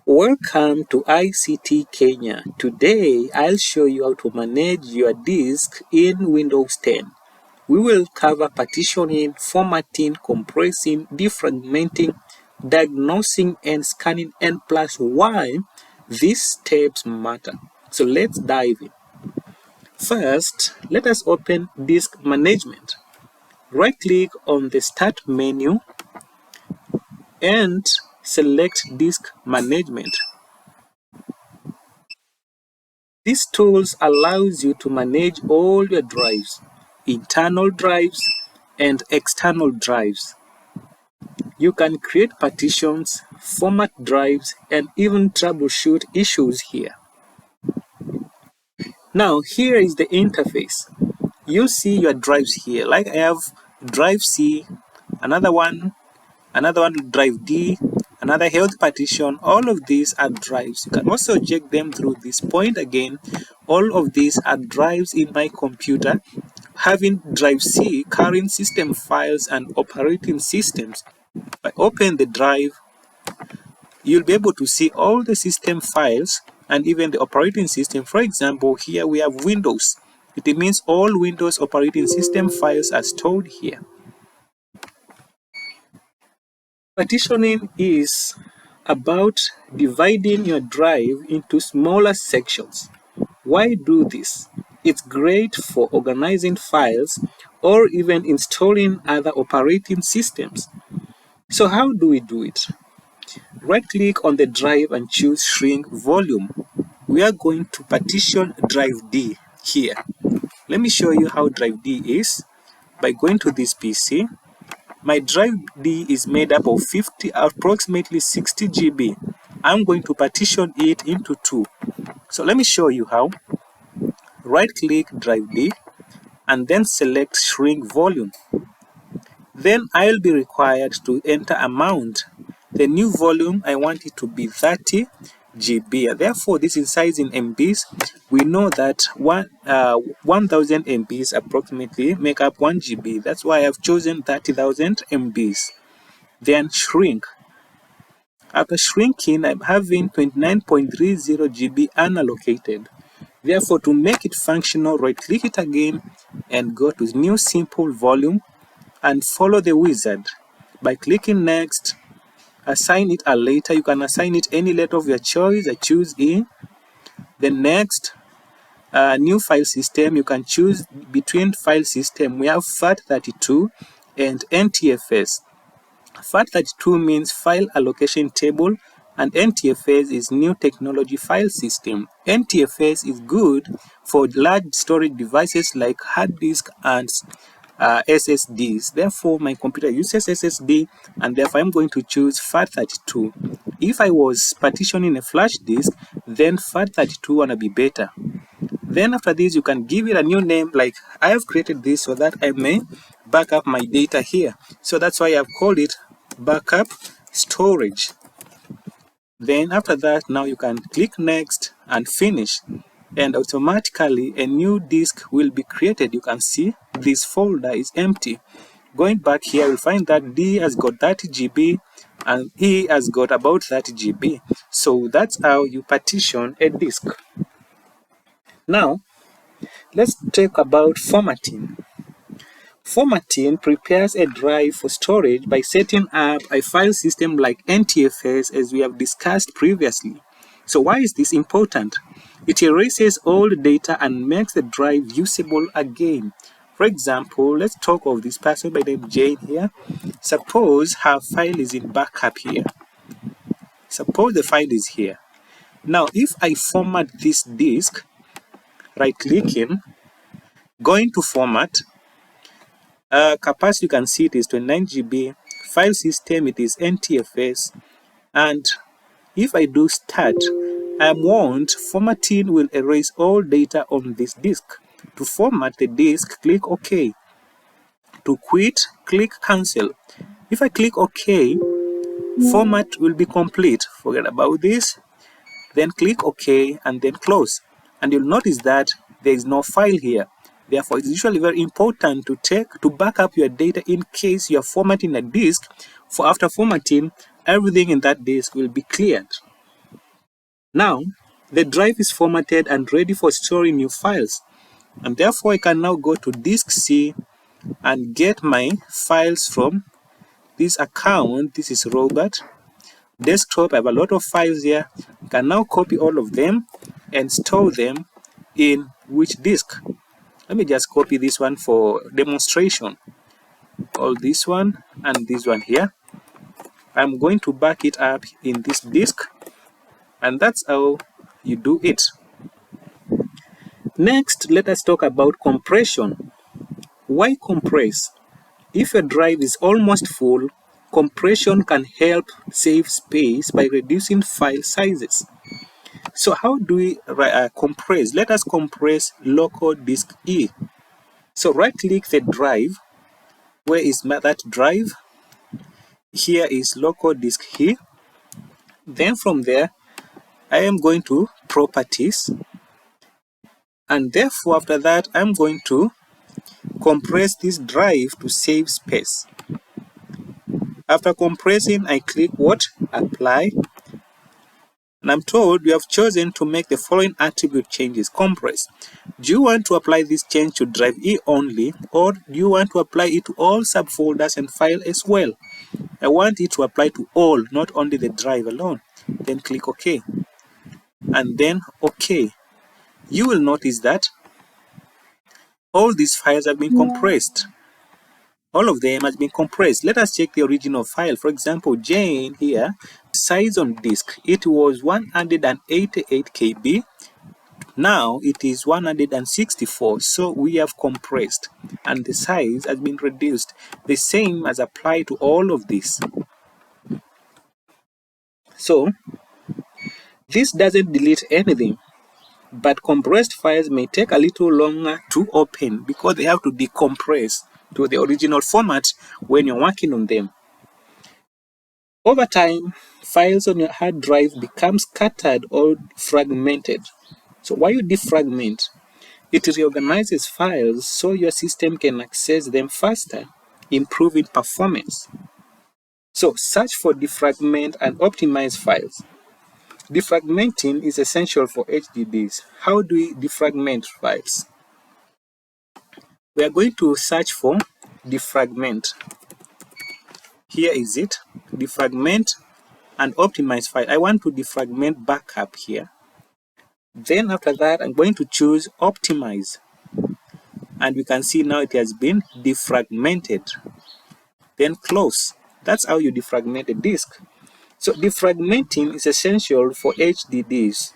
Welcome to ICT Kenya. Today, I'll show you how to manage your disk in Windows 10. We will cover partitioning, formatting, compressing, defragmenting, diagnosing, and scanning, and plus why these steps matter. So let's dive in. First, let us open Disk Management. Right-click on the Start menu and select Disk Management. This tool allows you to manage all your drives, internal drives and external drives. You can create partitions, format drives, and even troubleshoot issues here. Now, here is the interface. You see your drives here. Like I have drive C, another one drive D, another health partition. All of these are drives. You can also check them through this point again. All of these are drives in my computer. Having drive C, current system files and operating systems. If I open the drive, you'll be able to see all the system files and even the operating system. For example, here we have Windows. It means all Windows operating system files are stored here. Partitioning is about dividing your drive into smaller sections. Why do this? It's great for organizing files or even installing other operating systems. So how do we do it? Right-click on the drive and choose Shrink Volume. We are going to partition drive D here. Let me show you how drive D is by going to this PC. My drive D is made up of approximately 60 GB. I'm going to partition it into two. So let me show you how. Right-click drive D and then select Shrink Volume. Then I'll be required to enter amount. The new volume, I want it to be 30 GB. Therefore, this is size in MBs. We know that 1000 MBs approximately make up 1 GB. That's why I've chosen 30,000 MBs. Then shrink. After shrinking, I'm having 29.30 GB unallocated. Therefore, to make it functional, right-click it again and go to New Simple Volume and follow the wizard. By clicking Next, assign it a letter. You can assign it any letter of your choice. I choose E. Then next, new file system. You can choose between file system. We have FAT32 and NTFS. FAT32 means File Allocation Table, and NTFS is New Technology File System. NTFS is good for large storage devices like hard disk and SSDs. Therefore, my computer uses SSD, and therefore I'm going to choose FAT32. If I was partitioning a flash disk, then FAT32 wanna be better. Then after this, you can give it a new name. Like I have created this so that I may back up my data here. So that's why I've called it backup storage. Then after that, now you can click Next and Finish, and automatically a new disk will be created. You can see this folder is empty. Going back here, you'll find that D has got 30 GB and E has got about 30 GB. So that's how you partition a disk. Now, let's talk about formatting. Formatting prepares a drive for storage by setting up a file system like NTFS, as we have discussed previously. So why is this important? It erases old data and makes the drive usable again. For example, let's talk of this person by the name Jane here. Suppose her file is in backup here. Suppose the file is here. Now, if I format this disk, right-clicking, going to format, capacity you can see it is 29 GB, file system it is NTFS, and if I do start, I am warned formatting will erase all data on this disk. To format the disk, click OK. To quit, click Cancel. If I click OK, format will be complete. Forget about this. Then click OK and then close. And you'll notice that there is no file here. Therefore, it's usually very important to back up your data in case you are formatting a disk. For after formatting, everything in that disk will be cleared. Now, the drive is formatted and ready for storing new files. And therefore, I can now go to disk C and get my files from this account. This is Robert. Desktop, I have a lot of files here. I can now copy all of them and store them in which disk. Let me just copy this one for demonstration. All this one and this one here. I'm going to back it up in this disk, and that's how you do it. Next, let us talk about compression. Why compress? If your drive is almost full, compression can help save space by reducing file sizes. So how do we compress? Let us compress local disk E. So right-click the drive. Where is that drive? Here is local disk E. Then from there, I am going to Properties. And therefore, after that, I'm going to compress this drive to save space. After compressing, I click what? Apply. And I'm told you have chosen to make the following attribute changes. Compress. Do you want to apply this change to drive E only, or do you want to apply it to all subfolders and files as well? I want it to apply to all, not only the drive alone. Then click OK. And then OK. You will notice that all these files have been compressed. All of them has been compressed. Let us check the original file. For example, Jane here, size on disk, it was 188 KB. Now it is 164. So we have compressed and the size has been reduced. The same as applied to all of this. So this doesn't delete anything, but compressed files may take a little longer to open because they have to decompress to the original format when you're working on them. Over time, files on your hard drive become scattered or fragmented. So why you defragment? It reorganizes files so your system can access them faster, improving performance. So search for defragment and optimize files. Defragmenting is essential for HDDs. How do we defragment files? We are going to search for defragment. Here is it, defragment and optimize file. I want to defragment backup here. Then after that, I'm going to choose optimize. And we can see now it has been defragmented. Then close. That's how you defragment a disk. So defragmenting is essential for HDDs.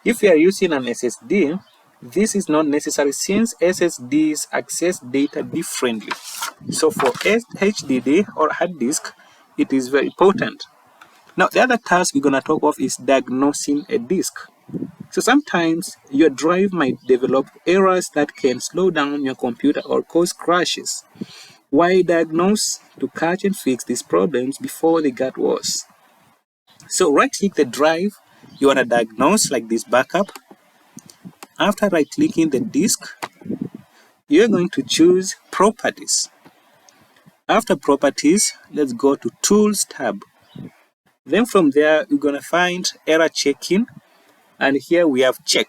If you are using an SSD, this is not necessary since SSDs access data differently. So for HDD or hard disk, it is very important. Now the other task we're going to talk of is diagnosing a disk. So sometimes your drive might develop errors that can slow down your computer or cause crashes. Why diagnose? To catch and fix these problems before they get worse. So right-click the drive you want to diagnose, like this backup. After right-clicking the disk, you're going to choose Properties. After Properties, let's go to Tools tab. Then from there, you're going to find Error Checking, and here we have Check.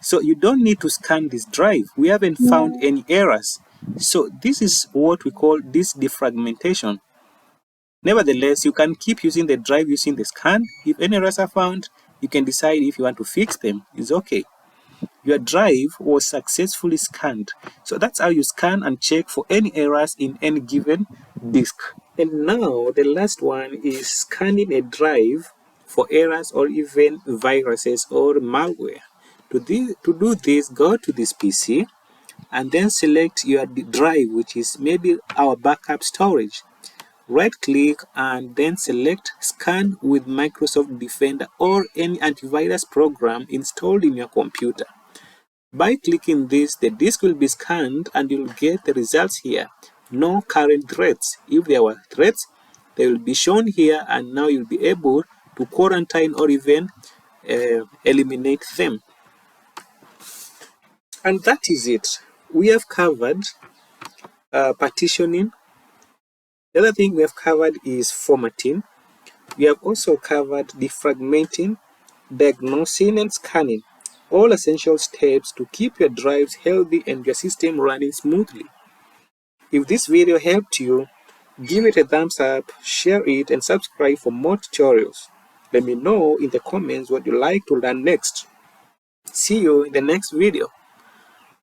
So you don't need to scan this drive. We haven't found any errors. So this is what we call this defragmentation. Nevertheless, you can keep using the drive using the scan. If any errors are found, you can decide if you want to fix them. It's okay. Your drive was successfully scanned. So that's how you scan and check for any errors in any given disk. And now the last one is scanning a drive for errors or even viruses or malware. To do this, go to this PC and then select your drive, which is maybe our backup storage. Right-click and then select Scan with Microsoft Defender or any antivirus program installed in your computer. By clicking this, the disk will be scanned and you'll get the results here. No current threats. If there were threats, they will be shown here, and now you'll be able to quarantine or even eliminate them. And that is it. We have covered partitioning. The other thing we have covered is formatting. We have also covered defragmenting, diagnosing, and scanning, all essential steps to keep your drives healthy and your system running smoothly. If this video helped you, give it a thumbs up, share it, and subscribe for more tutorials. Let me know in the comments what you'd like to learn next. See you in the next video.